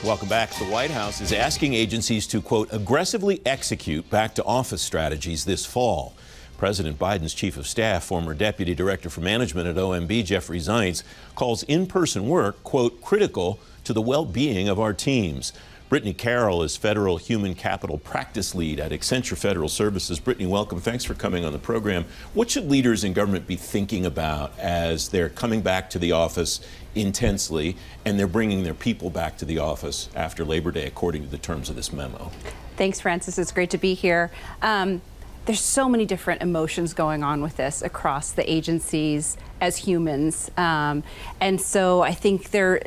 Welcome back. The White House is asking agencies to, quote, aggressively execute back-to-office strategies this fall. President Biden's chief of staff, former Deputy Director for Management at OMB, Jeffrey Zients, calls in-person work, quote, critical to the well-being of our teams. Britaini Carroll is Federal Human Capital Practice Lead at Accenture Federal Services. Britaini, welcome. Thanks for coming on the program. What should leaders in government be thinking about as they're coming back to the office intensely and they're bringing their people back to the office after Labor Day, according to the terms of this memo? Thanks, Francis. It's great to be here. There's so many different emotions going on with this across the agencies as humans. And so I think there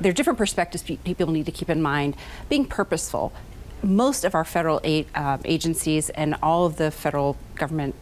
are different perspectives people need to keep in mind. Being purposeful. Most of our federal agencies and all of the federal government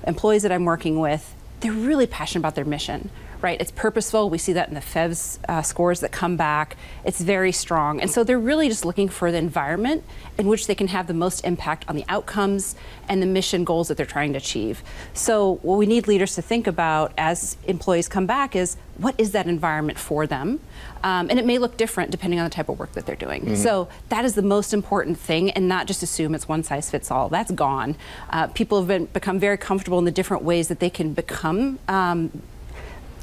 employees that I'm working with, they're really passionate about their mission, right? It's purposeful. We see that in the FEV's scores that come back. It's very strong. And so they're really just looking for the environment in which they can have the most impact on the outcomes and the mission goals that they're trying to achieve. So what we need leaders to think about as employees come back is, what is that environment for them? And it may look different depending on the type of work that they're doing. Mm-hmm. So that is the most important thing, and not just assume it's one size fits all. That's gone. People have become very comfortable in the different ways that they can become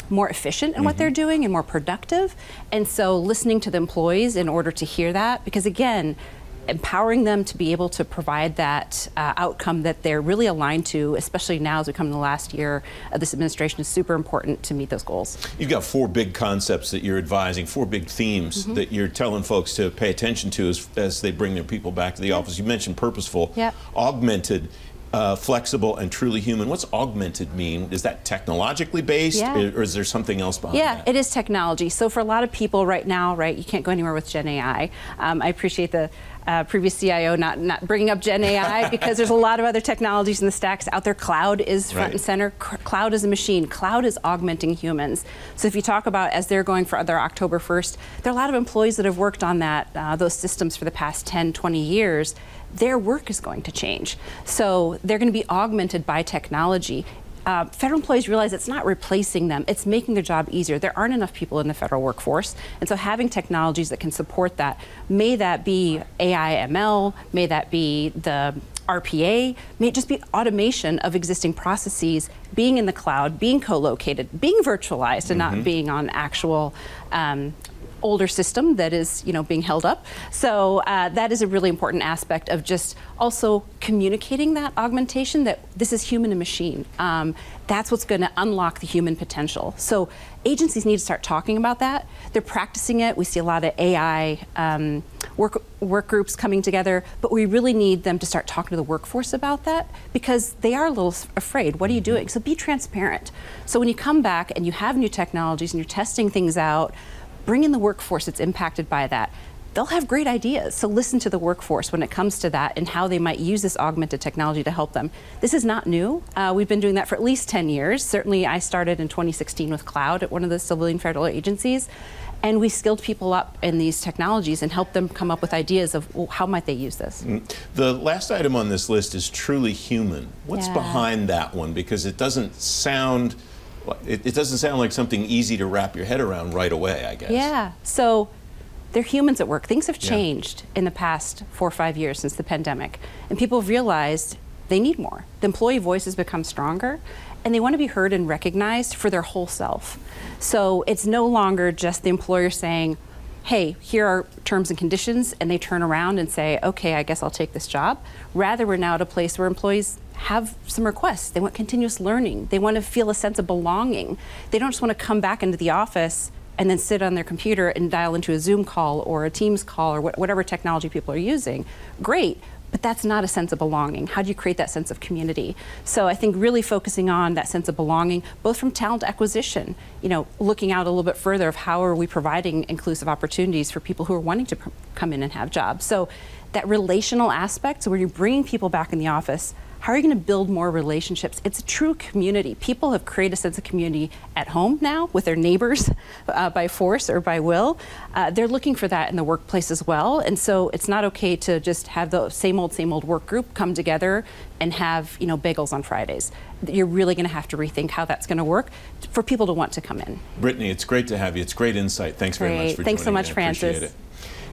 more efficient in what they're doing and more productive. And so listening to the employees in order to hear that, because again, empowering them to be able to provide that outcome that they're really aligned to, especially now as we come in the last year of this administration, is super important to meet those goals. You've got four big concepts that you're advising, four big themes that you're telling folks to pay attention to as they bring their people back to the office. You mentioned purposeful, augmented, flexible, and truly human. What's augmented mean? Is that technologically based, or is there something else behind that? Yeah, it is technology. So for a lot of people right now, you can't go anywhere with Gen AI. I appreciate the previous CIO not bringing up Gen AI because there's a lot of other technologies in the stacks out there. Cloud is front and center. Cloud is a machine. Cloud is augmenting humans. So if you talk about, as they're going for their October 1st, there are a lot of employees that have worked on those systems for the past 10, 20 years. Their work is going to change. So they're going to be augmented by technology. Federal employees realize it's not replacing them, it's making their job easier. There aren't enough people in the federal workforce, and so having technologies that can support that, may that be AI, ML, may that be the RPA, may it just be automation of existing processes, being in the cloud, being co-located, being virtualized, and not being on actual older system that is, being held up. So that is a really important aspect of just also communicating that augmentation, that this is human and machine. That's what's going to unlock the human potential. So agencies need to start talking about that. They're practicing it. We see a lot of AI work groups coming together, but we really need them to start talking to the workforce about that, because they are a little afraid. What are you doing? So be transparent. So when you come back and you have new technologies and you're testing things out, bring in the workforce that's impacted by that. They'll have great ideas. So listen to the workforce when it comes to that and how they might use this augmented technology to help them. This is not new. We've been doing that for at least 10 years. Certainly I started in 2016 with cloud at one of the civilian federal agencies. And we skilled people up in these technologies and helped them come up with ideas of, well, how might they use this? The last item on this list is truly human. What's behind that one? Because it doesn't sound like something easy to wrap your head around right away, I guess. Yeah, so they're humans at work. Things have changed in the past 4 or 5 years since the pandemic, and people have realized they need more. The employee voice has become stronger, and they want to be heard and recognized for their whole self. So it's no longer just the employer saying, hey, here are terms and conditions, and they turn around and say, okay, I guess I'll take this job. Rather, we're now at a place where employees have some requests. They want continuous learning. They want to feel a sense of belonging. They don't just want to come back into the office and then sit on their computer and dial into a Zoom call or a Teams call or whatever technology people are using. Great. But that's not a sense of belonging. How do you create that sense of community? So I think really focusing on that sense of belonging, both from talent acquisition, looking out a little bit further of how are we providing inclusive opportunities for people who are wanting to come in and have jobs. So that relational aspect, so when you're bringing people back in the office, how are you going to build more relationships? It's a true community. People have created a sense of community at home now with their neighbors by force or by will. They're looking for that in the workplace as well. And so it's not okay to just have the same old work group come together and have bagels on Fridays. You're really going to have to rethink how that's going to work for people to want to come in. Britaini, it's great to have you. It's great insight. Thanks very much for joining me. Thanks so much, Francis. Appreciate it.